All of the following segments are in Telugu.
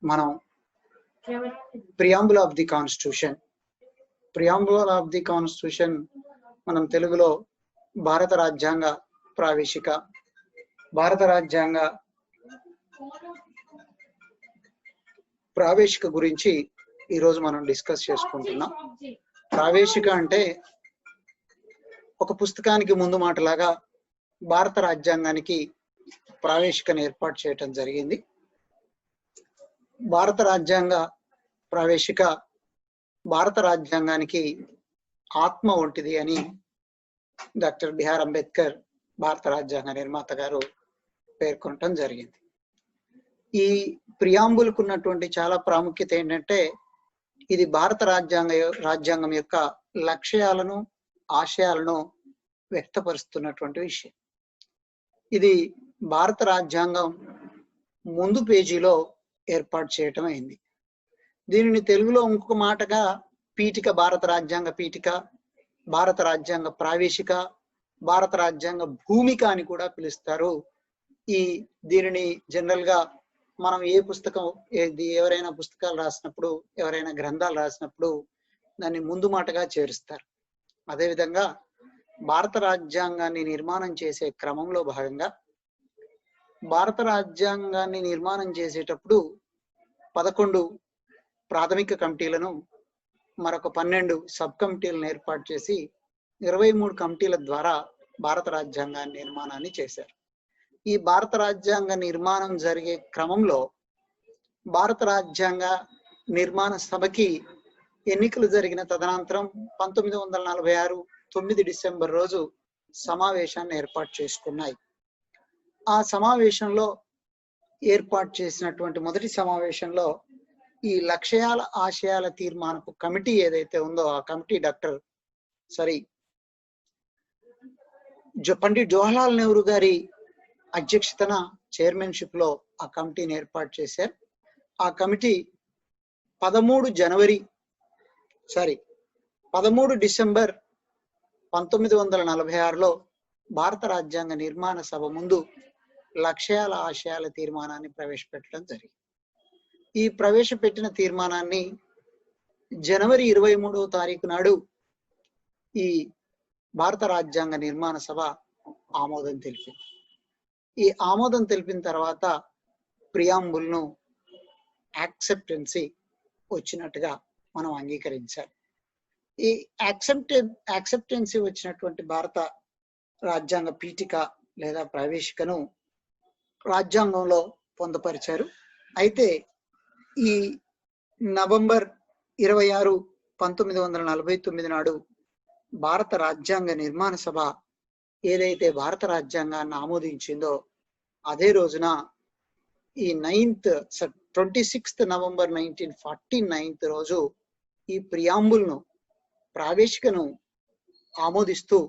మనం ప్రియాంబుల్ ఆఫ్ ది కాన్స్టిట్యూషన్ మనం తెలుగులో భారత రాజ్యాంగ ప్రావేశిక గురించి ఈరోజు మనం డిస్కస్ చేసుకుంటున్నాం. ప్రావేశిక అంటే ఒక పుస్తకానికి ముందు మాటలాగా భారత రాజ్యాంగానికి ప్రావేశికను ఏర్పాటు చేయటం జరిగింది. భారత రాజ్యాంగ ప్రావేశిక భారత రాజ్యాంగానికి ఆత్మ వంటిది అని డాక్టర్ బిఆర్ అంబేద్కర్ భారత రాజ్యాంగ నిర్మాత గారు పేర్కొనటం జరిగింది. ఈ ప్రియాంబుల్కు ఉన్నటువంటి చాలా ప్రాముఖ్యత ఏంటంటే ఇది భారత రాజ్యాంగం యొక్క లక్ష్యాలను ఆశయాలను వ్యక్తపరుస్తున్నటువంటి విషయం. ఇది భారత రాజ్యాంగం ముందు పేజీలో ఏర్పాటు చేయటం అయింది. దీనిని తెలుగులో ఇంకొక మాటగా పీఠిక, భారత రాజ్యాంగ పీఠిక, భారత రాజ్యాంగ ప్రావేశిక, భారత రాజ్యాంగ భూమిక అని కూడా పిలుస్తారు. దీనిని జనరల్ గా మనం ఎవరైనా పుస్తకాలు రాసినప్పుడు, ఎవరైనా గ్రంథాలు రాసినప్పుడు దాన్ని ముందు మాటగా చేరుస్తారు. అదేవిధంగా భారత రాజ్యాంగాన్ని నిర్మాణం చేసే క్రమంలో భాగంగా భారత రాజ్యాంగాన్ని నిర్మాణం చేసేటప్పుడు 11 ప్రాథమిక కమిటీలను, మరొక 12 సబ్ కమిటీలను ఏర్పాటు చేసి 23 కమిటీల ద్వారా భారత రాజ్యాంగాన్ని నిర్మాణాన్ని చేశారు. ఈ భారత రాజ్యాంగ నిర్మాణం జరిగే క్రమంలో భారత రాజ్యాంగ నిర్మాణ సభకి ఎన్నికలు జరిగిన తదనంతరం 1946 9 డిసెంబర్ రోజు సమావేశాన్ని ఏర్పాటు చేసుకున్నాయి. ఆ సమావేశంలో ఏర్పాటు చేసినటువంటి మొదటి సమావేశంలో ఈ లక్ష్యాల ఆశయాల తీర్మానపు కమిటీ ఏదైతే ఉందో ఆ కమిటీ పండిట్ జవహర్లాల్ నెహ్రూ గారి అధ్యక్షతన చైర్మన్షిప్ లో ఆ కమిటీని ఏర్పాటు చేశారు. ఆ కమిటీ 13 డిసెంబర్ 1946లో భారత రాజ్యాంగ నిర్మాణ సభ ముందు లక్ష్యాల ఆశయాల తీర్మానాన్ని ప్రవేశపెట్టడం జరిగింది. ఈ ప్రవేశపెట్టిన తీర్మానాన్ని జనవరి 23వ తారీఖు నాడు ఈ భారత రాజ్యాంగ నిర్మాణ సభ ఆమోదం తెలిపింది. ఈ ఆమోదం తెలిపిన తర్వాత ప్రియాంబుల్ను యాక్సెప్టెన్సీ వచ్చినట్టుగా మనం అంగీకరించాలి. ఈ యాక్సెప్టెన్సీ వచ్చినటువంటి భారత రాజ్యాంగ పీఠిక లేదా ప్రవేశికను రాజ్యాంగంలో పొందుపరిచారు. అయితే ఈ నవంబర్ 26, 1949 నాడు భారత రాజ్యాంగ నిర్మాణ సభ ఏదైతే భారత రాజ్యాంగాన్ని ఆమోదించిందో అదే రోజున ఈ 26th నవంబర్ 1949 రోజు ఈ ప్రియాంబుల్ను ప్రావేశికను ఆమోదిస్తూ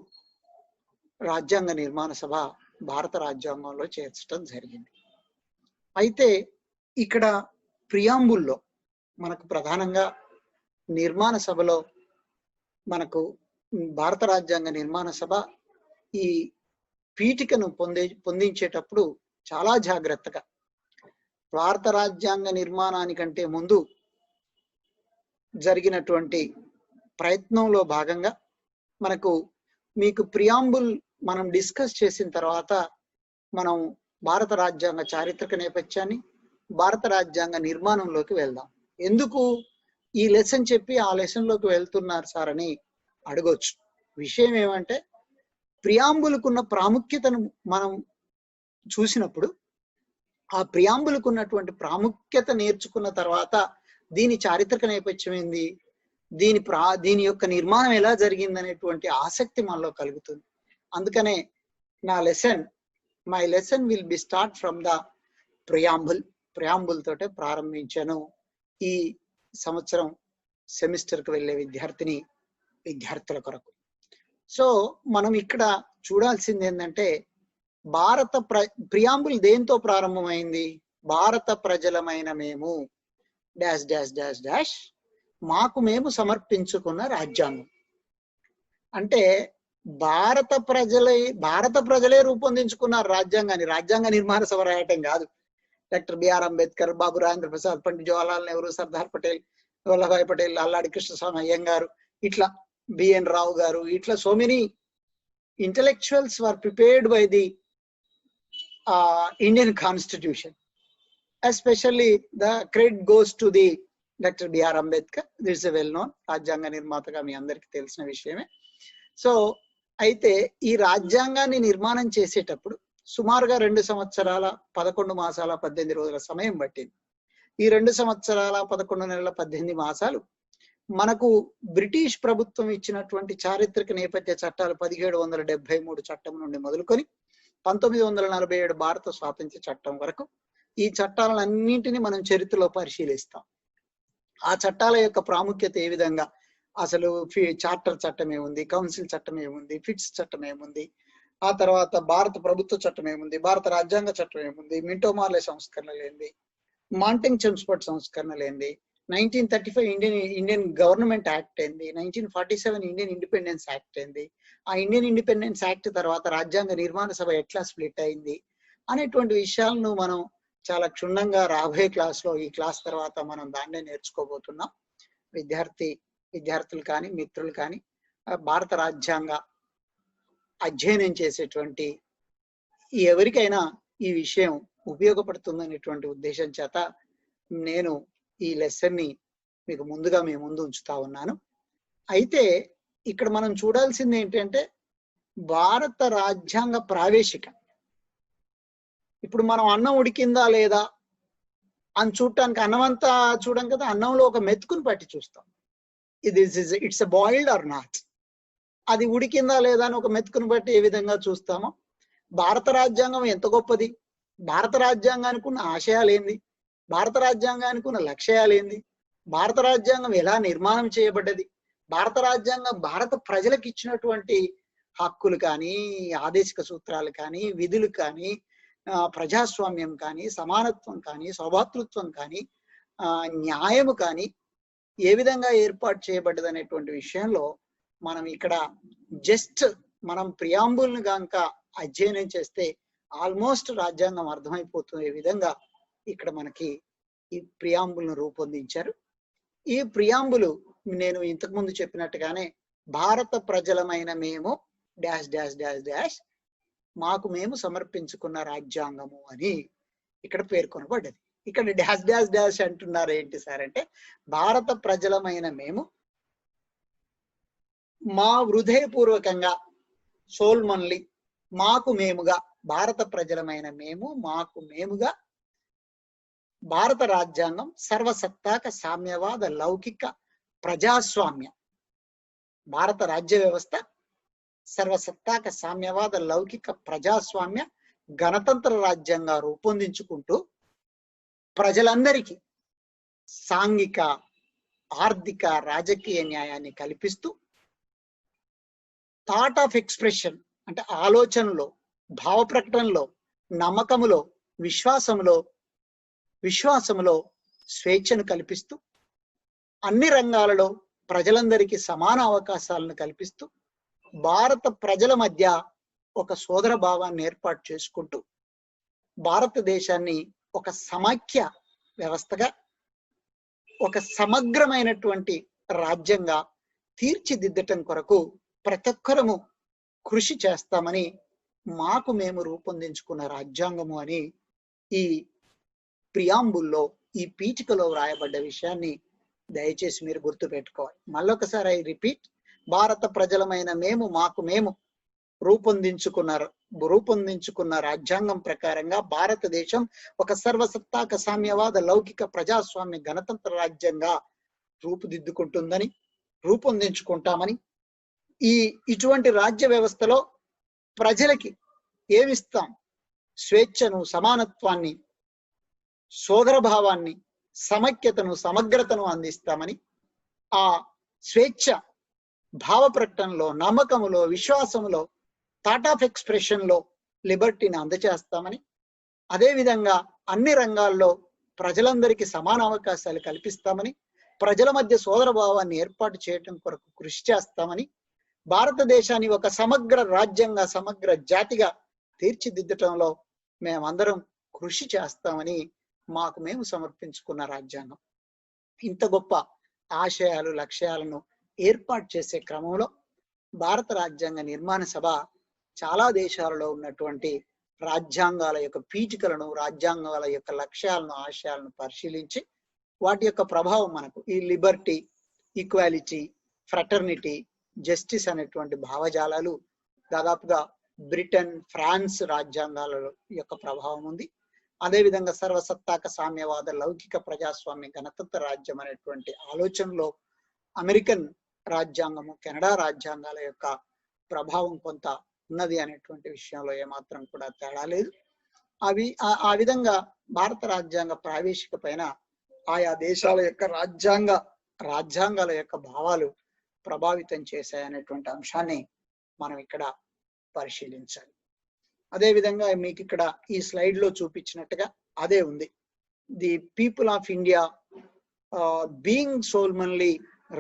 రాజ్యాంగ నిర్మాణ సభ భారత రాజ్యాంగంలో చేర్చడం జరిగింది. అయితే ఇక్కడ ప్రియాంబుల్లో మనకు ప్రధానంగా నిర్మాణ సభలో మనకు భారత రాజ్యాంగ నిర్మాణ సభ ఈ పీఠికను పొందించేటప్పుడు చాలా జాగ్రత్తగా భారత రాజ్యాంగ నిర్మాణానికంటే ముందు జరిగినటువంటి ప్రయత్నంలో భాగంగా మీకు ప్రియాంబుల్ మనం డిస్కస్ చేసిన తర్వాత మనం భారత రాజ్యాంగ చారిత్రక నేపథ్యాన్ని, భారత రాజ్యాంగ నిర్మాణంలోకి వెళ్దాం. ఎందుకు ఈ లెసన్ చెప్పి ఆ లెసన్ లోకి వెళ్తున్నారు సార్ అని అడగొచ్చు. విషయం ఏమంటే ప్రియాంబుల్కున్న ప్రాముఖ్యతను మనం చూసినప్పుడు ఆ ప్రియాంబుల్కు ఉన్నటువంటి ప్రాముఖ్యత నేర్చుకున్న తర్వాత దీని చారిత్రక నేపథ్యం ఏంది, దీని యొక్క నిర్మాణం ఎలా జరిగింది అనేటువంటి ఆసక్తి మనలో కలుగుతుంది. అందుకనే my lesson will be start from the preamble తోటే ప్రారంభించాను. ఈ సంవత్సరం సెమిస్టర్కి వెళ్ళే విద్యార్థుల కొరకు. సో మనం ఇక్కడ చూడాల్సింది ఏంటంటే ప్రియాంబుల్ దేంతో ప్రారంభమైంది? భారత ప్రజలమైన మేము డాష్ డాష్ డాష్ డాష్ మాకు మేము సమర్పించుకున్న రాజ్యాంగం. అంటే భారత ప్రజలే రూపొందించుకున్నారు రాజ్యాంగాన్ని. రాజ్యాంగ నిర్మాణ సభ రాయటం కాదు. డాక్టర్ బిఆర్ అంబేద్కర్, బాబు రాజేంద్ర ప్రసాద్, పండిట్ జవహర్లాల్ నెహ్రూ, సర్దార్ పటేల్, వల్లభాయ్ పటేల్, అల్లాడి కృష్ణస్వామి అయ్యంగారు, ఇట్లా బిఎన్ రావు గారు, ఇట్లా so many intellectuals were prepared by the Indian Constitution. Especially the credit goes to the Dr. B.R. Ambedkar. This is a well-known రాజ్యాంగ నిర్మాతగా మీ అందరికీ తెలిసిన విషయమే. సో అయితే ఈ రాజ్యాంగాన్ని నిర్మాణం చేసేటప్పుడు సుమారుగా 2 సంవత్సరాల 11 మాసాల 18 రోజుల సమయం పట్టింది. ఈ 2 సంవత్సరాల 11 నెలల 18 మాసాలు మనకు బ్రిటిష్ ప్రభుత్వం ఇచ్చినటువంటి చారిత్రక నేపథ్య చట్టాలు 1773 చట్టం నుండి మొదలుకొని 1947 భారత స్వాతంత్ర్య చట్టం వరకు ఈ చట్టాలన్నింటినీ మనం చరిత్రలో పరిశీలిస్తాం. ఆ చట్టాల యొక్క ప్రాముఖ్యత ఏ విధంగా, అసలు చార్టర్ చట్టం ఏముంది, కౌన్సిల్ చట్టం ఏముంది, ఫిట్స్ చట్టం ఏముంది, ఆ తర్వాత భారత ప్రభుత్వ చట్టం ఏముంది, భారత రాజ్యాంగ చట్టం ఏముంది, మింటో మార్లే సంస్కరణలు ఏంది, మాంటింగ్ చెమ్స్ఫోర్డ్ సంస్కరణలు ఏంది, 1935 ఇండియన్ గవర్నమెంట్ యాక్ట్ ఏంది, 1947 ఇండియన్ ఇండిపెండెన్స్ యాక్ట్ ఏంది, ఆ ఇండియన్ ఇండిపెండెన్స్ యాక్ట్ తర్వాత రాజ్యాంగ నిర్మాణ సభ ఎట్లా స్ప్లిట్ అయింది అనేటువంటి విషయాలను మనం చాలా క్షుణ్ణంగా రాబోయే క్లాస్లో, ఈ క్లాస్ తర్వాత మనం దాన్నే నేర్చుకోబోతున్నాం. విద్యార్థులు కానీ మిత్రులు కానీ భారత రాజ్యాంగ అధ్యయనం చేసేటువంటి ఎవరికైనా ఈ విషయం ఉపయోగపడుతుందనేటువంటి ఉద్దేశం చేత నేను ఈ లెసన్ ని మీకు ముందుగా మీ ముందు ఉంచుతా ఉన్నాను. అయితే ఇక్కడ మనం చూడాల్సింది ఏంటంటే భారత రాజ్యాంగ ప్రావేశిక. ఇప్పుడు మనం అన్నం ఉడికిందా లేదా అని చూడటానికి అన్నం అంతా చూడం కదా, అన్నంలో ఒక మెతుకుని పట్టి చూస్తాం. ఇట్స్ బాయిల్డ్ ఆర్ నాట్, అది ఉడికిందా లేదా అని ఒక మెతుకుని బట్టి ఏ విధంగా చూస్తామో భారత రాజ్యాంగం ఎంత గొప్పది, భారత రాజ్యాంగానికి ఉన్న ఆశయాలు ఏంది, భారత రాజ్యాంగానికి ఉన్న లక్ష్యాలు ఏంది, భారత రాజ్యాంగం ఎలా నిర్మాణం చేయబడ్డది, భారత రాజ్యాంగం భారత ప్రజలకు ఇచ్చినటువంటి హక్కులు కానీ, ఆదేశిక సూత్రాలు కానీ, విధులు కానీ, ప్రజాస్వామ్యం కానీ, సమానత్వం కానీ, సౌభాతృత్వం కానీ, న్యాయము కానీ ఏ విధంగా ఏర్పాటు చేయబడ్డది అనేటువంటి విషయంలో మనం ఇక్కడ జస్ట్ మనం ప్రియాంబుల్ని కనుక అధ్యయనం చేస్తే ఆల్మోస్ట్ రాజ్యాంగం అర్థమైపోతున్న విధంగా ఇక్కడ మనకి ఈ ప్రియాంబుల్ను రూపొందించారు. ఈ ప్రియాంబులు నేను ఇంతకుముందు చెప్పినట్టుగానే భారత ప్రజలమైన మేము డాష్ డాష్ డాష్ డాష్ మాకు మేము సమర్పించుకున్న రాజ్యాంగము అని ఇక్కడ పేర్కొనబడ్డది. ఇక్కడ డాష్ డాష్ డాష్ అంటున్నారు ఏంటి సార్ అంటే, భారత ప్రజలమైన మేము మా హృదయపూర్వకంగా సోల్మన్లీ మాకు మేముగా, భారత ప్రజలమైన మేము మాకు మేముగా భారత రాజ్యాంగం సర్వసత్తాక సామ్యవాద లౌకిక ప్రజాస్వామ్య, భారత రాజ్య వ్యవస్థ సర్వసత్తాక సామ్యవాద లౌకిక ప్రజాస్వామ్య గణతంత్ర రాజ్యంగా రూపొందించుకుంటూ ప్రజలందరికీ సాంఘిక, ఆర్థిక, రాజకీయ న్యాయాన్ని కల్పిస్తూ థాట్ ఆఫ్ ఎక్స్ప్రెషన్ అంటే ఆలోచనలో, భావ ప్రకటనలో, నమ్మకములో, విశ్వాసములో స్వేచ్ఛను కల్పిస్తూ అన్ని రంగాలలో ప్రజలందరికీ సమాన అవకాశాలను కల్పిస్తూ భారత ప్రజల మధ్య ఒక సోదర భావాన్ని ఏర్పాటు చేసుకుంటూ భారతదేశాన్ని ఒక సమాఖ్య వ్యవస్థగా, ఒక సమగ్రమైనటువంటి రాజ్యంగా తీర్చిదిద్దటం కొరకు ప్రతి ఒక్కరము కృషి చేస్తామని మాకు మేము రూపొందించుకున్న రాజ్యాంగము అని ఈ ప్రియాంబుల్లో, ఈ పీఠికలో వ్రాయబడ్డ విషయాన్ని దయచేసి మీరు గుర్తుపెట్టుకోవాలి. మళ్ళొకసారి ఐ రిపీట్, భారత ప్రజలమైన మేము మాకు మేము రూపొందించుకున్న రాజ్యాంగం ప్రకారంగా భారతదేశం ఒక సర్వసత్తాక సామ్యవాద లౌకిక ప్రజాస్వామ్య గణతంత్ర రాజ్యంగా రూపొందించుకుంటామని, ఇటువంటి రాజ్య వ్యవస్థలో ప్రజలకి ఏమిస్తాం? స్వేచ్ఛను, సమానత్వాన్ని, సోదర భావాన్ని, సమైక్యతను, సమగ్రతను అందిస్తామని, ఆ స్వేచ్ఛ భావ ప్రకటనలో, నమ్మకములో, విశ్వాసములో, థాట్ ఆఫ్ ఎక్స్ప్రెషన్ లో లిబర్టీని అందజేస్తామని, అదేవిధంగా అన్ని రంగాల్లో ప్రజలందరికీ సమాన అవకాశాలు కల్పిస్తామని, ప్రజల మధ్య సోదర భావాన్ని ఏర్పాటు చేయటం కొరకు కృషి చేస్తామని, భారతదేశాన్ని ఒక సమగ్ర రాజ్యంగా, సమగ్ర జాతిగా తీర్చిదిద్దటంలో మేమందరం కృషి చేస్తామని మాకు మేము సమర్పించుకున్న రాజ్యాంగం. ఇంత గొప్ప ఆశయాలు లక్ష్యాలను ఏర్పాటు చేసే క్రమంలో భారత రాజ్యాంగ నిర్మాణ సభ చాలా దేశాలలో ఉన్నటువంటి రాజ్యాంగాల యొక్క పీఠికలను, రాజ్యాంగాల యొక్క లక్ష్యాలను, ఆశయాలను పరిశీలించి వాటి యొక్క ప్రభావం మనకు ఈ లిబర్టీ, ఈక్వాలిటీ, ఫ్రటర్నిటీ, జస్టిస్ అనేటువంటి భావజాలాలు దాదాపుగా బ్రిటన్, ఫ్రాన్స్ రాజ్యాంగాల యొక్క ప్రభావం ఉంది. అదేవిధంగా సర్వసత్తాక సామ్యవాద, లౌకిక ప్రజాస్వామ్య, గణతంత్ర రాజ్యం అనేటువంటి ఆలోచనలో అమెరికన్ రాజ్యాంగము, కెనడా రాజ్యాంగాల యొక్క ప్రభావం కొంత ఉన్నది అనేటువంటి విషయంలో ఏమాత్రం కూడా తేడా లేదు. ఆ విధంగా భారత రాజ్యాంగ ప్రావేశిక పైన ఆయా దేశాల యొక్క రాజ్యాంగాల యొక్క భావాలు ప్రభావితం చేశాయనేటువంటి అంశాన్ని మనం ఇక్కడ పరిశీలించాలి. అదే విధంగా మీకు ఇక్కడ ఈ స్లైడ్ లో చూపించినట్టుగా అదే ఉంది. The people of India being solemnly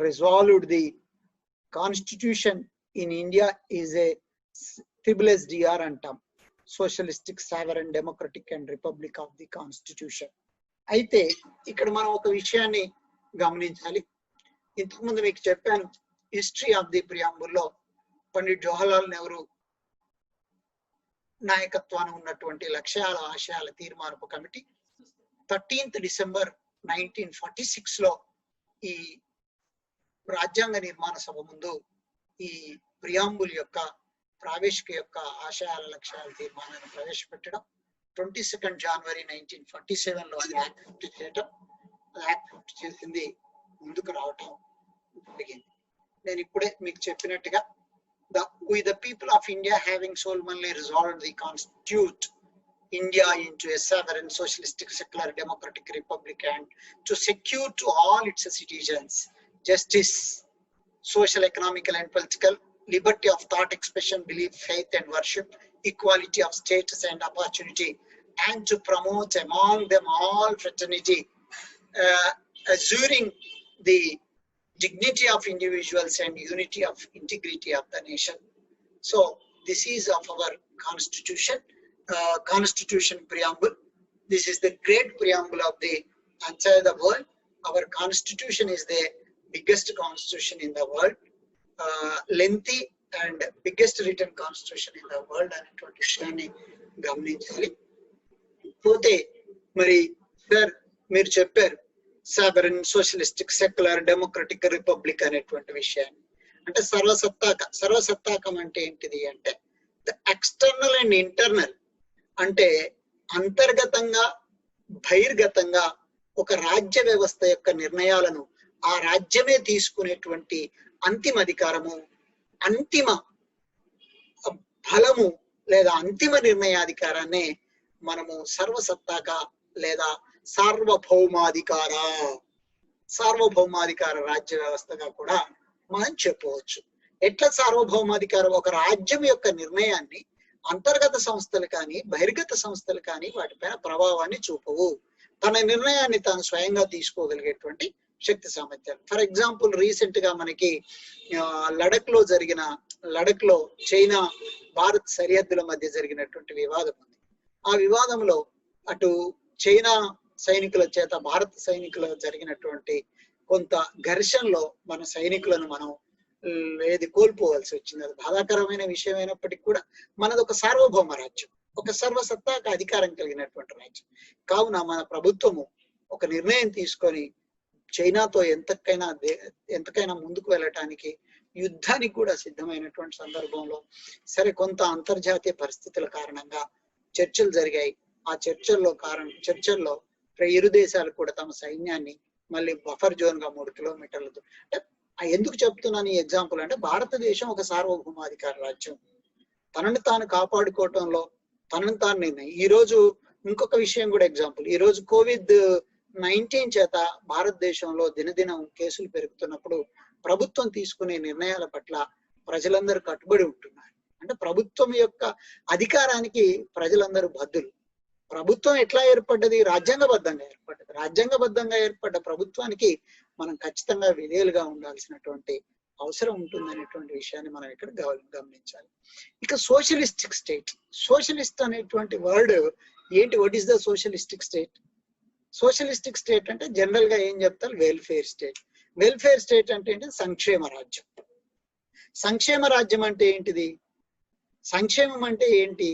resolved the constitution in India is a SDR అంటాం, socialistic, sovereign, democratic and republic of the constitution. అయితే ఇక్కడ మనం ఒక విషయాన్ని గమనించాలి. ఇంతకుముందు మీకు చెప్పాను, హిస్టరీ ఆఫ్ ది ప్రియాంబుల్లో పండిట్ జవహర్లాల్ నెహ్రూ నాయకత్వాన్ని ఉన్నటువంటి లక్ష్యాల ఆశయాల తీర్మానపు కమిటీ 13th December 1946 లో ఈ రాజ్యాంగ నిర్మాణ సభ ముందు ఈ ప్రియాంబుల్ యొక్క ప్రావేశిక యొక్క ఆశయాల లక్ష్యాల తీర్మానాన్ని ప్రవేశపెట్టడం, 22nd January 1947 లో అది యాక్సెప్ట్ చేయటం, అది యాక్సెప్ట్ చేసింది ముందుకు రావటం జరిగింది. నేను ఇప్పుడే మీకు చెప్పినట్టుగా we the people of India having solemnly resolved the constitute India into a sovereign, socialistic, secular, democratic republic, and to secure to all its citizens justice, social, economical and political, liberty of thought, expression, belief, faith and worship, equality of status and opportunity, and to promote among them all fraternity, assuring the dignity of individuals and unity of integrity of the nation. So this is of our constitution preamble. This is the great preamble of the entire world. Our constitution is the biggest constitution in the world, lengthy and biggest written constitution in the world అనేటువంటి విషయాన్ని గమనించాలి. పోతే మరి సార్ మీరు చెప్పారు sovereign, socialistic, secular, democratic, republic అనేటువంటి విషయాన్ని. అంటే సర్వసత్తాకం అంటే ఏంటిది అంటే ద ఎక్స్టర్నల్ అండ్ ఇంటర్నల్, అంటే అంతర్గతంగా బహిర్గతంగా ఒక రాజ్య వ్యవస్థ యొక్క నిర్ణయాలను ఆ రాజ్యమే తీసుకునేటువంటి అంతిమ అధికారము, అంతిమ ఫలము లేదా అంతిమ నిర్ణయాధికారాన్ని మనము సర్వసత్తాక లేదా సార్వభౌమాధికార రాజ్య వ్యవస్థగా కూడా మనం చెప్పవచ్చు. ఎట్లా సార్వభౌమాధికారం? ఒక రాజ్యం యొక్క నిర్ణయాన్ని అంతర్గత సంస్థలు కానీ బహిర్గత సంస్థలు కానీ వాటిపైన ప్రభావాన్ని చూపవు. తన నిర్ణయాన్ని తాను స్వయంగా తీసుకోగలిగేటువంటి శక్తి సామర్థ్యాలు. ఫర్ ఎగ్జాంపుల్, రీసెంట్ గా మనకి లడక్ లో చైనా భారత్ సరిహద్దుల మధ్య జరిగినటువంటి వివాదం ఉంది. ఆ వివాదంలో అటు చైనా సైనికుల చేత భారత సైనికులు జరిగినటువంటి కొంత ఘర్షణలో మన సైనికులను మనం కోల్పోవలసి వచ్చింది. అది బాధాకరమైన విషయం అయినప్పటికీ కూడా మనది ఒక సార్వభౌమ రాజ్యం, ఒక సర్వసత్తాక అధికారం కలిగినటువంటి రాజ్యం. కావున మన ప్రభుత్వము ఒక నిర్ణయం తీసుకొని చైనాతో ఎంతకైనా ముందుకు వెళ్ళటానికి, యుద్ధానికి కూడా సిద్ధమైనటువంటి సందర్భంలో సరే కొంత అంతర్జాతీయ పరిస్థితుల కారణంగా చర్చలు జరిగాయి. ఆ చర్చల్లో ఇరు దేశాలు కూడా తమ సైన్యాన్ని మళ్ళీ బఫర్ జోన్ గా 3 కిలోమీటర్లతో, ఎందుకు చెప్తున్నాను ఈ ఎగ్జాంపుల్ అంటే భారతదేశం ఒక సార్వభౌమాధికార రాజ్యం, తనని తాను కాపాడుకోవటంలో తనని తాను నిర్ణయం. ఈ రోజు ఇంకొక విషయం కూడా ఎగ్జాంపుల్, ఈ రోజు COVID-19 చేత భారతదేశంలో దినదినం కేసులు పెరుగుతున్నప్పుడు ప్రభుత్వం తీసుకునే నిర్ణయాల పట్ల ప్రజలందరూ కట్టుబడి ఉంటున్నారు. అంటే ప్రభుత్వం యొక్క అధికారానికి ప్రజలందరూ బద్దులు. ప్రభుత్వం ఎట్లా ఏర్పడ్డది? రాజ్యాంగబద్ధంగా ఏర్పడ్డ ప్రభుత్వానికి మనం ఖచ్చితంగా విధేయులుగా ఉండాల్సినటువంటి అవసరం ఉంటుందనేటువంటి విషయాన్ని మనం ఇక్కడ గమనించాలి. ఇక సోషలిస్టిక్ స్టేట్, సోషలిస్ట్ అనేటువంటి వర్డ్ ఏంటి? What is the socialistic state? Socialistic state అంటే జనరల్ గా ఏం చెప్తారు? Welfare state. వెల్ఫేర్ స్టేట్ అంటే ఏంటి? సంక్షేమ రాజ్యం. సంక్షేమ రాజ్యం అంటే ఏంటిది? సంక్షేమం అంటే ఏంటి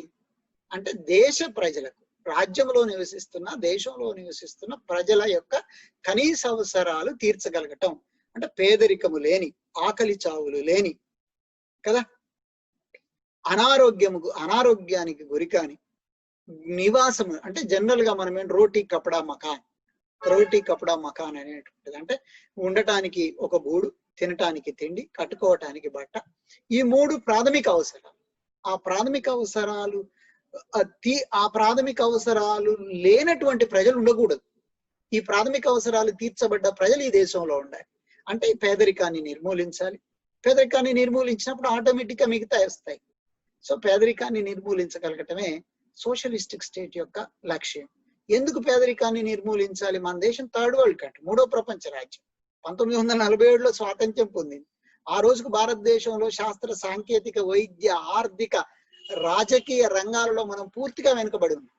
అంటే దేశ ప్రజలకు, రాజ్యంలో నివసిస్తున్న, దేశంలో నివసిస్తున్న ప్రజల యొక్క కనీస అవసరాలు తీర్చగలగటం. అంటే పేదరికము లేని, ఆకలి చావులు లేని కదా, అనారోగ్యానికి గురికాని, నివాసము అంటే జనరల్ గా మనం రోటీ కపడా మకాన్ అనేటువంటిది. అంటే ఉండటానికి ఒక గూడు, తినటానికి తిండి, కట్టుకోవటానికి బట్ట. ఈ 3 ప్రాథమిక అవసరాలు. ఆ ప్రాథమిక అవసరాలు లేనటువంటి ప్రజలు ఉండకూడదు. ఈ ప్రాథమిక అవసరాలు తీర్చబడ్డ ప్రజలు ఈ దేశంలో ఉండాలి. అంటే ఈ పేదరికాన్ని నిర్మూలించాలి. పేదరికాన్ని నిర్మూలించినప్పుడు ఆటోమేటిక్ గా మిగతా వస్తాయి. సో పేదరికాన్ని నిర్మూలించగలగటమే సోషలిస్టిక్ స్టేట్ యొక్క లక్ష్యం. ఎందుకు పేదరికాన్ని నిర్మూలించాలి? మన దేశం థర్డ్ వరల్డ్ కంట్రీ, 3వ ప్రపంచ రాజ్యం. 1947లో స్వాతంత్ర్యం పొందింది. ఆ రోజుకు భారతదేశంలో శాస్త్ర, సాంకేతిక, వైద్య, ఆర్థిక, రాజకీయ రంగాలలో మనం పూర్తిగా వెనుకబడి ఉన్నాం.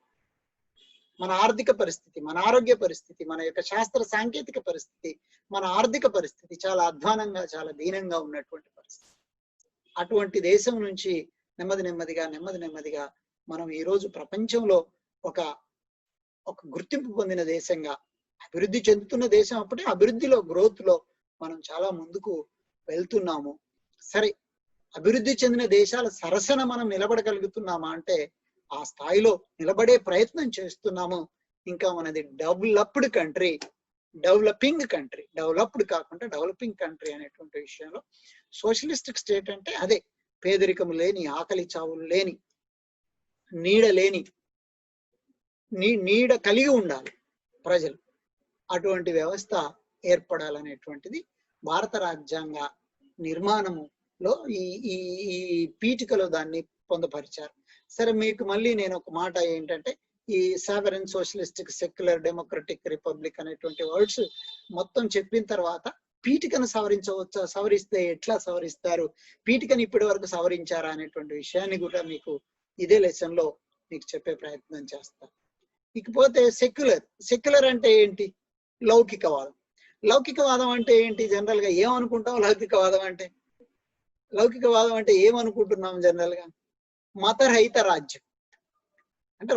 మన ఆర్థిక పరిస్థితి, మన ఆరోగ్య పరిస్థితి, మన యొక్క శాస్త్ర సాంకేతిక పరిస్థితి, మన ఆర్థిక పరిస్థితి చాలా అధ్వానంగా, చాలా దీనంగా ఉన్నటువంటి పరిస్థితి. అటువంటి దేశం నుంచి నెమ్మదిగా మనం ఈ రోజు ప్రపంచంలో ఒక గుర్తింపు పొందిన దేశంగా, అభివృద్ధి చెందుతున్న దేశం, అప్పుడే అభివృద్ధిలో, గ్రోత్ లో మనం చాలా ముందుకు వెళ్తున్నాము. సరే, అభివృద్ధి చెందిన దేశాల సరసన మనం నిలబడగలుగుతున్నామా అంటే ఆ స్థాయిలో నిలబడే ప్రయత్నం చేస్తున్నాము. ఇంకా మనది డెవలప్డ్ కంట్రీ, డెవలప్డ్ కాకుండా డెవలపింగ్ కంట్రీ అనేటువంటి విషయంలో సోషలిస్టిక్ స్టేట్ అంటే అదే. పేదరికము లేని, ఆకలి చావులు లేని, నీడ కలిగి ఉండాలి ప్రజలు. అటువంటి వ్యవస్థ ఏర్పడాలనేటువంటిది భారత రాజ్యాంగ నిర్మాణములో ఈ పీఠికలో దాన్ని పొందుపరిచారు. సరే, మీకు మళ్ళీ నేను ఒక మాట ఏంటంటే, ఈ sovereign, socialistic, secular, democratic, republic అనేటువంటి వర్డ్స్ మొత్తం చెప్పిన తర్వాత పీఠికను సవరించవచ్చా, సవరిస్తే ఎట్లా సవరిస్తారు, పీఠికను ఇప్పటి వరకు సవరించారా అనేటువంటి విషయాన్ని కూడా మీకు ఇదే లెసన్ లో మీకు చెప్పే ప్రయత్నం చేస్తాను. ఇకపోతే సెక్యులర్ అంటే ఏంటి? లౌకికవాదం. లౌకికవాదం అంటే ఏంటి? జనరల్ గా ఏమనుకుంటాం? లౌకికవాదం అంటే ఏమనుకుంటున్నాం జనరల్ గా? మతరహిత రాజ్యం. అంటే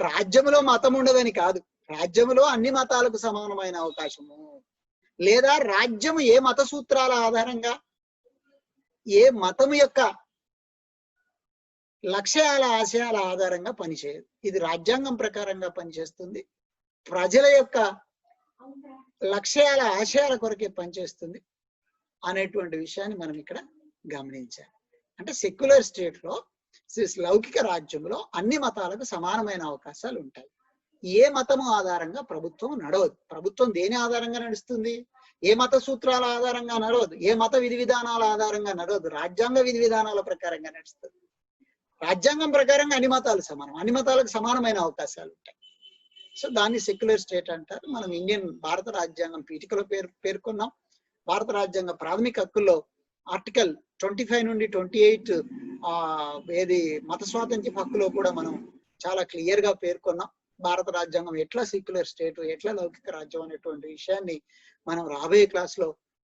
రాజ్యంలో మతం ఉండదని కాదు, రాజ్యంలో అన్ని మతాలకు సమానమైన అవకాశము, లేదా రాజ్యం ఏ మత సూత్రాల ఆధారంగా, ఏ మతం యొక్క లక్ష్యాల, ఆశయాల ఆధారంగా పనిచేయదు. ఇది రాజ్యాంగం ప్రకారంగా పనిచేస్తుంది. ప్రజల యొక్క లక్ష్యాల, ఆశయాల కొరకే పనిచేస్తుంది అనేటువంటి విషయాన్ని మనం ఇక్కడ గమనించాలి. అంటే సెక్యులర్ స్టేట్ లో, లౌకిక రాజ్యంలో అన్ని మతాలకు సమానమైన అవకాశాలు ఉంటాయి. ఏ మతము ఆధారంగా ప్రభుత్వం నడవదు. ప్రభుత్వం దేని ఆధారంగా నడుస్తుంది? ఏ మత సూత్రాల ఆధారంగా నడవదు, ఏ మత విధి విధానాల ఆధారంగా నడవదు, రాజ్యాంగ విధి విధానాల ప్రకారంగా నడుస్తుంది. రాజ్యాంగం ప్రకారంగా అన్ని మతాలు సమానం, అన్ని మతాలకు సమానమైన అవకాశాలు ఉంటాయి. సో దాన్ని సెక్యులర్ స్టేట్ అంటారు. మనం భారత రాజ్యాంగం పీఠికలో పేర్కొన్నాం. భారత రాజ్యాంగ ప్రాథమిక హక్కుల్లో ఆర్టికల్ 25 నుండి 28 ఏది మత స్వాతంత్ర్య హక్కులో కూడా మనం చాలా క్లియర్ గా పేర్కొన్నాం. భారత రాజ్యాంగం ఎట్లా సెక్యులర్ స్టేట్, ఎట్లా లౌకిక రాజ్యం అనేటువంటి విషయాన్ని మనం రాబోయే క్లాస్ లో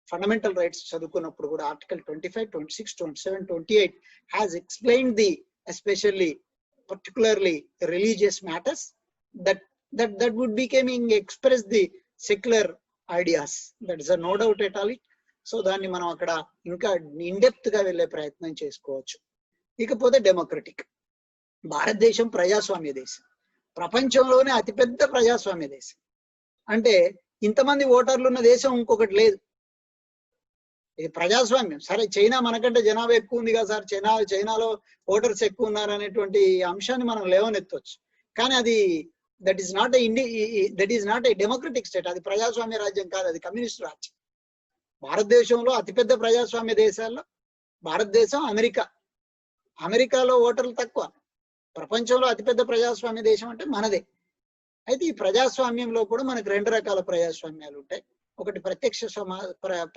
ఫండమెంటల్ రైట్స్ చదువుకున్నప్పుడు కూడా article 25, 26, 27, 28 has explained the especially particularly religious matters that would becoming express the secular ideas. That is a no doubt at all. So దాన్ని మనం అక్కడ ఇంకా ఇన్డెప్త్ గా వెళ్ళే ప్రయత్నం చేసుకోవచ్చు. ఇకపోతే డెమోక్రటిక్. భారతదేశం ప్రజాస్వామ్య దేశం, ప్రపంచంలోనే అతిపెద్ద ప్రజాస్వామ్య దేశం. అంటే ఇంతమంది ఓటర్లు ఉన్న దేశం ఇంకొకటి లేదు. ఇది ప్రజాస్వామ్యం. సరే, చైనా మనకంటే జనాభా ఎక్కువ ఉంది కదా సార్, చైనాలో ఓటర్స్ ఎక్కువ ఉన్నారు అనేటువంటి అంశాన్ని మనం లేవనెత్తవచ్చు. కానీ అది that is not a democratic state. అది ప్రజాస్వామ్య రాజ్యం కాదు, అది కమ్యూనిస్ట్ రాజ్యం. భారతదేశంలో అతిపెద్ద ప్రజాస్వామ్య దేశాల్లో భారతదేశం, అమెరికాలో ఓటర్లు తక్కువ. ప్రపంచంలో అతిపెద్ద ప్రజాస్వామ్య దేశం అంటే మనదే. అయితే ఈ ప్రజాస్వామ్యంలో కూడా మనకు 2 రకాల ప్రజాస్వామ్యాలు ఉంటాయి. ఒకటి ప్రత్యక్ష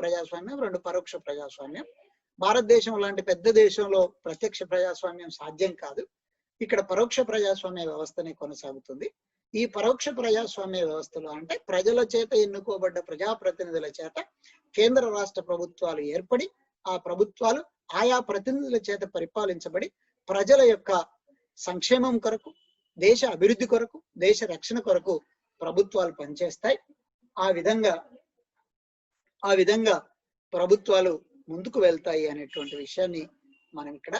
ప్రజాస్వామ్యం, 2 పరోక్ష ప్రజాస్వామ్యం. భారతదేశం లాంటి పెద్ద దేశంలో ప్రత్యక్ష ప్రజాస్వామ్యం సాధ్యం కాదు. ఇక్కడ పరోక్ష ప్రజాస్వామ్య వ్యవస్థనే కొనసాగుతుంది. ఈ పరోక్ష ప్రజాస్వామ్య వ్యవస్థలో అంటే ప్రజల చేత ఎన్నుకోబడ్డ ప్రజాప్రతినిధుల చేత కేంద్ర రాష్ట్ర ప్రభుత్వాలు ఏర్పడి ఆ ప్రభుత్వాలు ఆయా ప్రతినిధుల చేత పరిపాలించబడి ప్రజల యొక్క సంక్షేమం కొరకు, దేశ అభివృద్ధి కొరకు, దేశ రక్షణ కొరకు ప్రభుత్వాలు పనిచేస్తాయి. ఆ విధంగా ప్రభుత్వాలు ముందుకు వెళ్తాయి అనేటువంటి విషయాన్ని మనం ఇక్కడ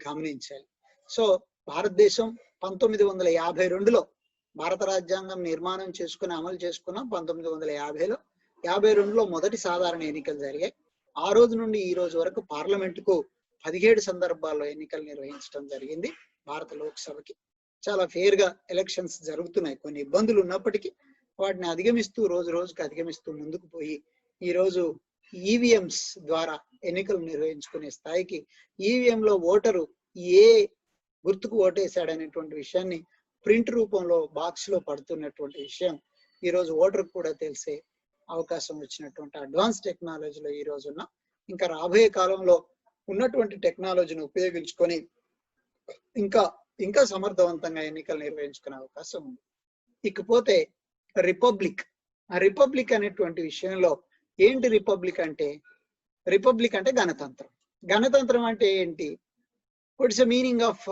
గమనించాలి. సో భారతదేశం 1952లో భారత రాజ్యాంగం నిర్మాణం చేసుకుని అమలు చేసుకున్నాం. 1950లో 52లో మొదటి సాధారణ ఎన్నికలు జరిగాయి. ఆ రోజు నుండి ఈ రోజు వరకు పార్లమెంటుకు 17 సందర్భాల్లో ఎన్నికలు నిర్వహించడం జరిగింది. భారత లోక్సభకి చాలా ఫెయిర్ గా ఎలక్షన్స్ జరుగుతున్నాయి. కొన్ని ఇబ్బందులు ఉన్నప్పటికీ వాటిని అధిగమిస్తూ రోజు రోజుకి అధిగమిస్తూ ముందుకు పోయి ఈ రోజు ఈవీఎంస్ ద్వారా ఎన్నికలు నిర్వహించుకునే స్థాయికి, ఈవీఎంలో ఓటరు ఏ గుర్తుకు ఓటేశాడనేటువంటి విషయాన్ని ప్రింట్ రూపంలో బాక్స్ లో పడుతున్నటువంటి విషయం ఈ రోజు ఓటర్ కూడా తెలిసే అవకాశం వచ్చినటువంటి అడ్వాన్స్ టెక్నాలజీలో ఈ రోజు ఉన్న, ఇంకా రాబోయే కాలంలో ఉన్నటువంటి టెక్నాలజీని ఉపయోగించుకొని ఇంకా సమర్థవంతంగా ఎన్నికలు నిర్వహించుకునే అవకాశం ఉంది. ఇకపోతే రిపబ్లిక్ అనేటువంటి విషయంలో ఏంటి రిపబ్లిక్ అంటే? రిపబ్లిక్ అంటే గణతంత్రం. గణతంత్రం అంటే ఏంటి? వాట్స్ ద మీనింగ్ ఆఫ్,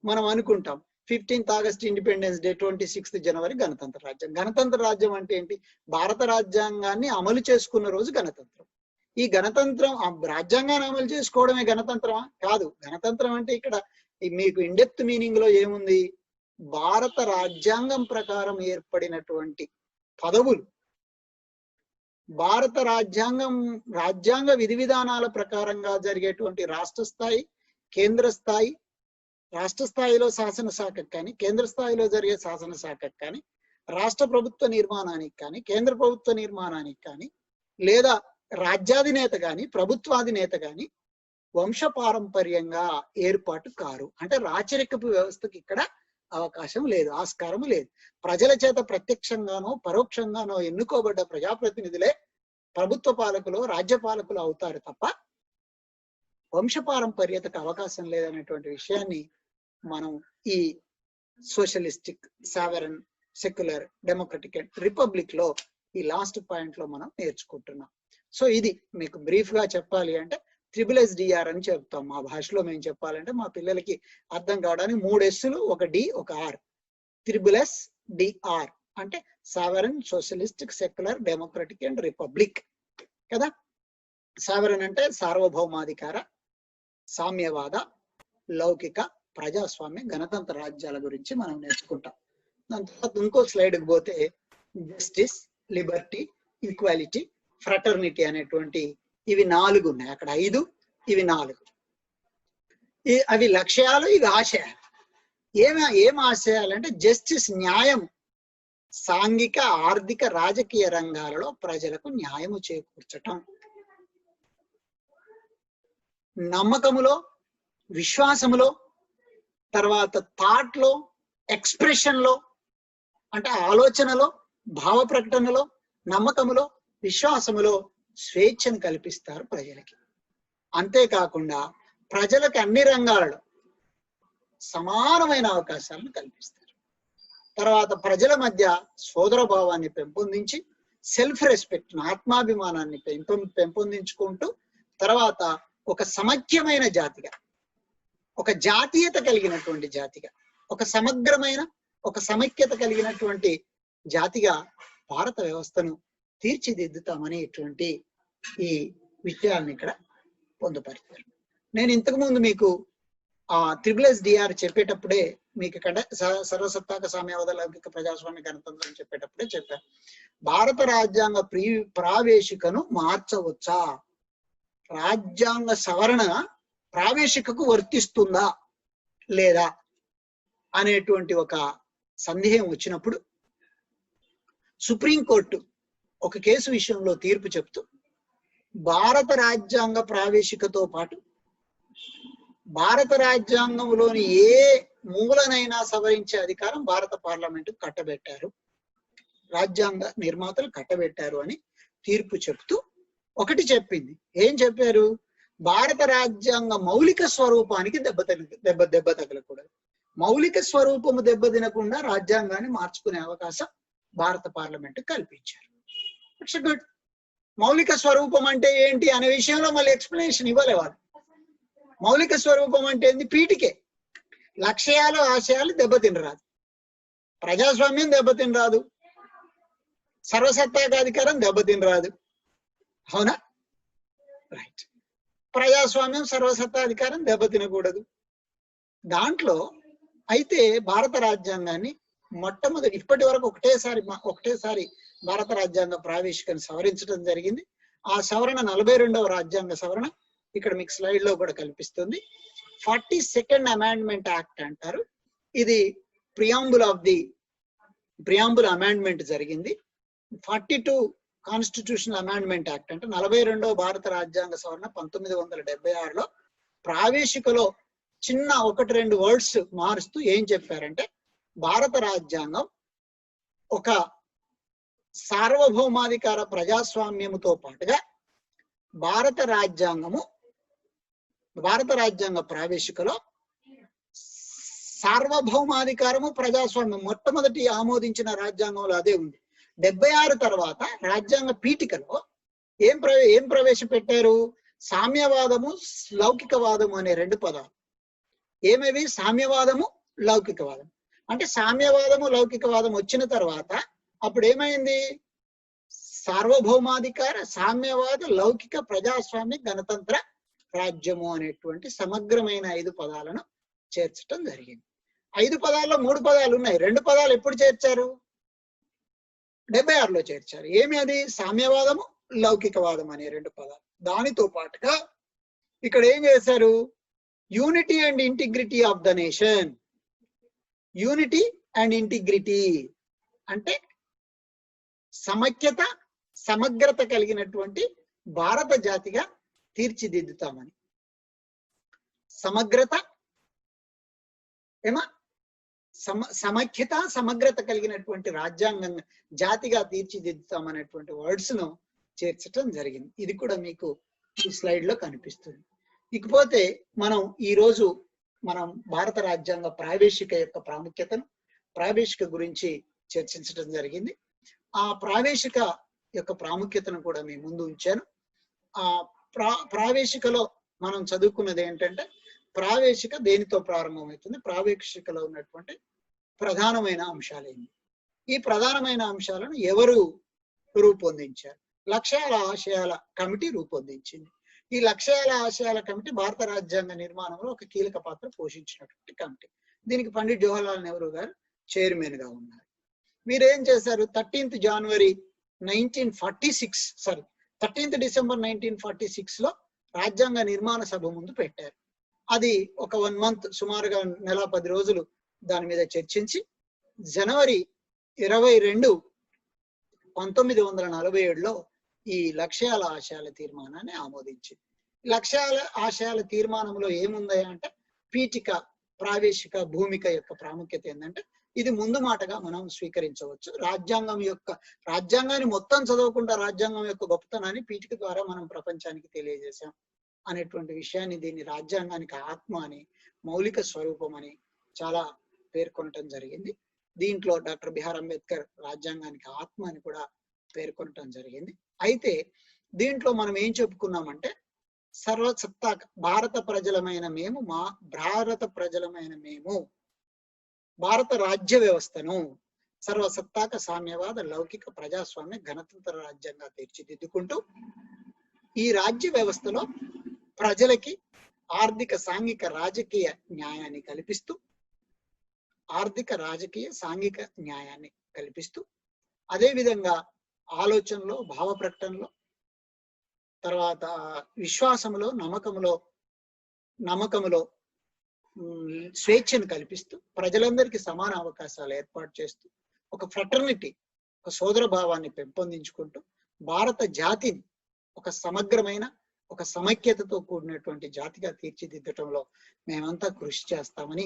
మనం అనుకుంటాం 15th August independence day, 26th జనవరి గణతంత్ర రాజ్యం. గణతంత్ర రాజ్యం అంటే ఏంటి? భారత రాజ్యాంగాన్ని అమలు చేసుకున్న రోజు గణతంత్రం. ఈ గణతంత్రం రాజ్యాంగాన్ని అమలు చేసుకోవడమే గణతంత్రమా? కాదు. గణతంత్రం అంటే ఇక్కడ మీకు ఇండెప్త్ మీనింగ్ లో ఏముంది? భారత రాజ్యాంగం ప్రకారం ఏర్పడినటువంటి పదవులు, భారత రాజ్యాంగ విధి విధానాల ప్రకారంగా జరిగేటువంటి రాష్ట్ర స్థాయి, కేంద్ర స్థాయి, రాష్ట్ర స్థాయిలో శాసనశాఖకు కానీ, కేంద్ర స్థాయిలో జరిగే శాసనశాఖకు కానీ, రాష్ట్ర ప్రభుత్వ నిర్మాణానికి కానీ, కేంద్ర ప్రభుత్వ నిర్మాణానికి కానీ, లేదా రాజ్యాధినేత కానీ, ప్రభుత్వాధినేత కానీ వంశపారంపర్యంగా ఏర్పాటు కారు. అంటే రాచరికపు వ్యవస్థకి ఇక్కడ అవకాశం లేదు, ఆస్కారం లేదు. ప్రజల చేత ప్రత్యక్షంగానో పరోక్షంగానో ఎన్నుకోబడ్డ ప్రజాప్రతినిధులే ప్రభుత్వ పాలకులు, రాజ్య పాలకులు అవుతారు తప్ప వంశపారంపర్యతకు అవకాశం లేదనేటువంటి విషయాన్ని మనం ఈ socialistic, sovereign, secular, democratic and republic లో ఈ లాస్ట్ పాయింట్ లో మనం నేర్చుకుంటున్నాం. సో ఇది మీకు బ్రీఫ్ గా చెప్పాలి అంటే SSSDR అని చెప్తాం. మా భాషలో మేము చెప్పాలంటే మా పిల్లలకి అర్థం కావడానికి 3 Sలు, 1 D, 1 R. SSSDR అంటే sovereign, socialistic, secular, democratic and republic కదా. సావరన్ అంటే సార్వభౌమాధికార, సామ్యవాద, లౌకిక, ప్రజాస్వామ్య, గణతంత్ర రాజ్యాల గురించి మనం నేర్చుకుంటాం. దాని తర్వాత ఇంకో స్లైడ్కి పోతే జస్టిస్, లిబర్టీ, ఈక్వాలిటీ, ఫ్రటర్నిటీ అనేటువంటి ఇవి 4 ఉన్నాయి. అక్కడ 5, ఇవి 4. అవి లక్ష్యాలు, ఇవి ఆశయాలు. ఏం ఆశయాలు అంటే జస్టిస్, న్యాయం, సాంఘిక, ఆర్థిక, రాజకీయ రంగాలలో ప్రజలకు న్యాయము చేకూర్చటం, నమ్మకములో, విశ్వాసములో, తర్వాత థాట్ లో, ఎక్స్ప్రెషన్ లో అంటే ఆలోచనలో, భావ ప్రకటనలో, నమ్మకములో, విశ్వాసములో స్వేచ్ఛను కల్పిస్తారు ప్రజలకి. అంతేకాకుండా ప్రజలకు అన్ని రంగాలలో సమానమైన అవకాశాలను కల్పిస్తారు. తర్వాత ప్రజల మధ్య సోదర భావాన్ని పెంపొందించి సెల్ఫ్ రెస్పెక్ట్, ఆత్మాభిమానాన్ని పెంపొందించుకుంటూ తర్వాత ఒక సమైక్యమైన జాతిగా, ఒక జాతీయత కలిగినటువంటి జాతిగా, ఒక సమగ్రమైన, ఒక సమైక్యత కలిగినటువంటి జాతిగా భారత వ్యవస్థను తీర్చిదిద్దుతామనేటువంటి ఈ విషయాలను ఇక్కడ పొందుపరిచారు. నేను ఇంతకుముందు మీకు SSSDR చెప్పేటప్పుడే మీకు ఇక్కడ సర్వసత్తాక సామ్యవాద, లౌకిక, ప్రజాస్వామ్య, గణతంత్రం చెప్పేటప్పుడే చెప్పాను. భారత రాజ్యాంగ ప్రావేశికను మార్చవచ్చా, రాజ్యాంగ సవరణ ప్రావేశికకు వర్తిస్తుందా లేదా అనేటువంటి ఒక సందేహం వచ్చినప్పుడు సుప్రీంకోర్టు ఒక కేసు విషయంలో తీర్పు చెప్తూ భారత రాజ్యాంగ ప్రావేశికతో పాటు భారత రాజ్యాంగంలోని ఏ మూలనైనా సవరించే అధికారం భారత పార్లమెంటు కట్టబెట్టారు, రాజ్యాంగ నిర్మాతలు కట్టబెట్టారు అని తీర్పు చెప్తూ ఒకటి చెప్పింది. ఏం చెప్పారు? భారత రాజ్యాంగ మౌలిక స్వరూపానికి దెబ్బ తగలకూడదు. మౌలిక స్వరూపము దెబ్బతినకుండా రాజ్యాంగాన్ని మార్చుకునే అవకాశం భారత పార్లమెంట్ కల్పించారు. It's good. మౌలిక స్వరూపం అంటే ఏంటి అనే విషయంలో మళ్ళీ ఎక్స్ప్లెనేషన్ ఇవ్వలే వాళ్ళు. మౌలిక స్వరూపం అంటే ఏంది? పీఠికే. లక్ష్యాలు ఆశయాలు దెబ్బతినరాదు, ప్రజాస్వామ్యం దెబ్బతినరాదు, సర్వసత్తాకాధికారం దెబ్బతినరాదు. అవునా? రైట్. ప్రజాస్వామ్యం సర్వసత్తాధికారం దెబ్బతినకూడదు. దాంట్లో అయితే భారత రాజ్యాంగాన్ని మొట్టమొదటి ఇప్పటి వరకు ఒకటేసారి భారత రాజ్యాంగ ప్రావేశికను సవరించడం జరిగింది. ఆ సవరణ 42వ రాజ్యాంగ సవరణ ఇక్కడ మీకు స్లైడ్ లో కూడా కల్పిస్తుంది. 42nd అమెండ్మెంట్ యాక్ట్ అంటారు. ఇది ప్రియాంబుల్ అమెండ్మెంట్ జరిగింది. 42 కాన్స్టిట్యూషనల్ అమెండ్మెంట్ యాక్ట్ అంటే 42వ భారత రాజ్యాంగ సవరణ 1976లో ప్రావేశికలో చిన్న 1-2 వర్డ్స్ మారుస్తూ ఏం చెప్పారంటే, భారత రాజ్యాంగం ఒక సార్వభౌమాధికార ప్రజాస్వామ్యముతో పాటుగా భారత రాజ్యాంగ ప్రావేశికలో సార్వభౌమాధికారము ప్రజాస్వామ్యం మొట్టమొదటి ఆమోదించిన రాజ్యాంగంలో అదే ఉంది. 76 తర్వాత రాజ్యాంగ పీఠికలో ఏం ప్రవేశపెట్టారు? సామ్యవాదము, లౌకికవాదము అనే 2 పదాలు. ఏమేవి? సామ్యవాదము, లౌకికవాదం. అంటే సామ్యవాదము, లౌకికవాదం వచ్చిన తర్వాత అప్పుడు ఏమైంది? సార్వభౌమాధికార, సామ్యవాద, లౌకిక, ప్రజాస్వామ్య, గణతంత్ర రాజ్యము అనేటువంటి సమగ్రమైన 5 పదాలను చేర్చడం జరిగింది. 5 పదాల్లో 3 పదాలు ఉన్నాయి. 2 పదాలు ఎప్పుడు చేర్చారు? 76లో చేర్చారు. ఏమి అది? సామ్యవాదము, లౌకికవాదం అనే 2 పదాలు. దానితో పాటుగా ఇక్కడ ఏం చేశారు? Unity and integrity of the nation. Unity and integrity అంటే సమైక్యత, సమగ్రత కలిగినటువంటి భారత జాతిగా తీర్చిదిద్దుతామని. సమగ్రత సమైక్యత, సమగ్రత కలిగినటువంటి రాజ్యాంగం జాతిగా తీర్చిదిద్దుతామనేటువంటి వర్డ్స్ ను చేర్చడం జరిగింది. ఇది కూడా మీకు ఈ స్లైడ్ లో కనిపిస్తుంది. ఇకపోతే మనం భారత రాజ్యాంగ ప్రావేశిక యొక్క ప్రాముఖ్యతను, ప్రావేశిక గురించి చర్చించడం జరిగింది. ఆ ప్రావేశిక యొక్క ప్రాముఖ్యతను కూడా మీ ముందు ఉంచాను. ఆ ప్రావేశికలో మనం చదువుకున్నది ఏంటంటే, ప్రావేశిక దేనితో ప్రారంభమవుతుంది, ప్రావేశికలో ఉన్నటువంటి ప్రధానమైన అంశాలు ఏంటి, ఈ ప్రధానమైన అంశాలను ఎవరు రూపొందించారు? లక్ష్యాల ఆశయాల కమిటీ రూపొందించింది. ఈ లక్ష్యాల ఆశయాల కమిటీ భారత రాజ్యాంగ నిర్మాణంలో ఒక కీలక పాత్ర పోషించినటువంటి కమిటీ. దీనికి పండిట్ జవహర్లాల్ నెహ్రూ గారు చైర్మన్ గా ఉన్నారు. వీరేం చేశారు? 13th డిసెంబర్ 1946 లో రాజ్యాంగ నిర్మాణ సభ ముందు పెట్టారు. అది ఒక 1 month, సుమారుగా 10 రోజులు దాని మీద చర్చించి జనవరి 22, 1947లో ఈ లక్ష్యాల ఆశయాల తీర్మానాన్ని ఆమోదించింది. లక్ష్యాల ఆశయాల తీర్మానంలో ఏముంది అంటే, పీఠిక, ప్రావేశిక, భూమిక యొక్క ప్రాముఖ్యత ఏంటంటే, ఇది ముందు మాటగా మనం స్వీకరించవచ్చు. రాజ్యాంగాన్ని మొత్తం చదవకుండా రాజ్యాంగం యొక్క గొప్పతనాన్ని పీఠిక ద్వారా మనం ప్రపంచానికి తెలియజేశాం అనేటువంటి విషయాన్ని, దీన్ని రాజ్యాంగానికి ఆత్మ అని, మౌలిక స్వరూపం అని చాలా పేర్కొనటం జరిగింది. దీంట్లో డాక్టర్ బిఆర్ అంబేద్కర్ రాజ్యాంగానికి ఆత్మ అని కూడా పేర్కొనటం జరిగింది. అయితే దీంట్లో మనం ఏం చెప్పుకున్నామంటే, సర్వసత్తాక భారత ప్రజలమైన మేము, భారత రాజ్య వ్యవస్థను సర్వసత్తాక, సామ్యవాద, లౌకిక, ప్రజాస్వామ్య, గణతంత్ర రాజ్యంగా తీర్చిదిద్దుకుంటూ ఈ రాజ్య వ్యవస్థలో ప్రజలకి ఆర్థిక, సాంఘిక, రాజకీయ న్యాయాన్ని కల్పిస్తూ అదేవిధంగా ఆలోచనలో, భావ ప్రకటనలో, తర్వాత విశ్వాసంలో, నమ్మకములో స్వేచ్ఛను కల్పిస్తూ ప్రజలందరికీ సమాన అవకాశాలు ఏర్పాటు చేస్తూ ఒక ఫ్రెటర్నిటీ, ఒక సోదర భావాన్ని పెంపొందించుకుంటూ భారత జాతిని ఒక సమగ్రమైన, ఒక సమైక్యతతో కూడినటువంటి జాతిగా తీర్చిదిద్దటంలో మేమంతా కృషి చేస్తామని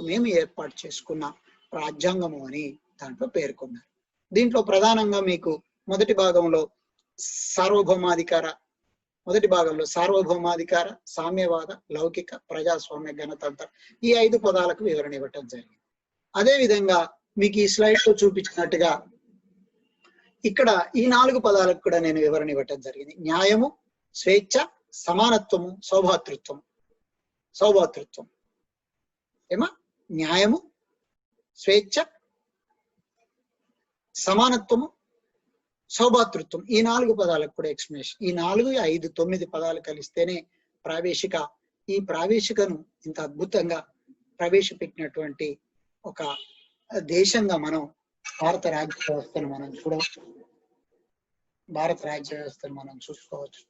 మేము ఏర్పాటు చేసుకున్న రాజ్యాంగము అని దాంట్లో పేర్కొన్నారు. దీంట్లో ప్రధానంగా మీకు మొదటి భాగంలో సార్వభౌమాధికార మొదటి భాగంలో సార్వభౌమాధికార, సామ్యవాద, లౌకిక, ప్రజాస్వామ్య, గణతంత్ర ఈ 5 పదాలకు వివరణ ఇవ్వటం జరిగింది. అదే విధంగా మీకు ఈ స్లైడ్ లో చూపించినట్టుగా ఇక్కడ ఈ 4 పదాలకు కూడా నేను వివరణ ఇవ్వటం జరిగింది. న్యాయము, స్వేచ్ఛ, సమానత్వము, సౌభాతృత్వం. ఏమా? న్యాయము, స్వేచ్ఛ, సమానత్వము, సౌభాతృత్వం ఈ 4 పదాలకు కూడా ఎక్స్ప్లెనేషన్. ఈ 4, 5, 9 పదాలు కలిస్తేనే ప్రావేశిక. ఈ ప్రావేశికను ఇంత అద్భుతంగా ప్రవేశపెట్టినటువంటి ఒక దేశంగా మనం భారత రాజ్య వ్యవస్థను మనం చూడవచ్చు. భారత రాజ్య వ్యవస్థను మనం చూసుకోవచ్చు.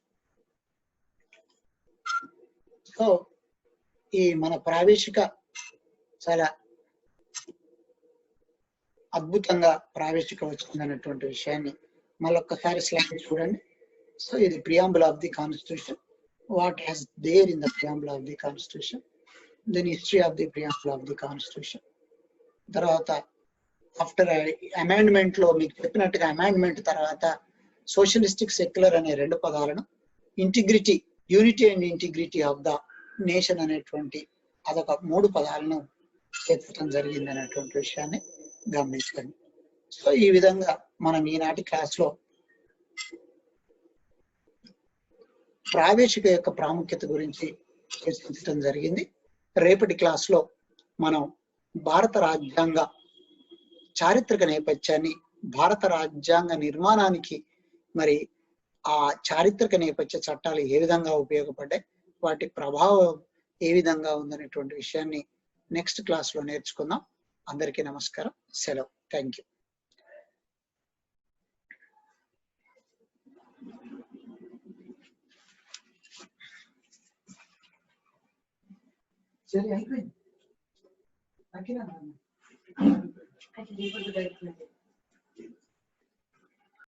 సో ఈ మన ప్రావేశిక చాలా అద్భుతంగా ప్రావేశిక వచ్చిందన్నటువంటి విషయాన్ని మళ్ళొక్కసారి స్లైడ్ చూడండి. సో ఇది preamble of the constitution. What has there in the preamble of the constitution, then history of the preamble of the constitution. తర్వాత ఆఫ్టర్ అమెండ్మెంట్ లో మీకు చెప్పినట్టుగా అమెండ్మెంట్ తర్వాత సోషలిస్టిక్, సెక్యులర్ అనే 2 పదాలను, integrity, unity and integrity of the nation అనేటువంటి అదొక 3 పదాలను చేర్చడం జరిగింది అనేటువంటి విషయాన్ని గమనించండి. సో ఈ విధంగా మనం ఈనాటి క్లాస్ లో ప్రావేశిక యొక్క ప్రాముఖ్యత గురించి చర్చించడం జరిగింది. రేపటి క్లాస్ లో మనం భారత రాజ్యాంగ చారిత్రక నేపథ్యాన్ని, భారత రాజ్యాంగ నిర్మాణానికి మరి ఆ చారిత్రక నేపథ్య చట్టాలు ఏ విధంగా ఉపయోగపడ్డాయి, వాటి ప్రభావం ఏ విధంగా ఉందనేటువంటి విషయాన్ని నెక్స్ట్ క్లాస్ లో నేర్చుకుందాం. అందరికీ నమస్కారం, సెలవు. Thank you. సరే అయిపోయింది.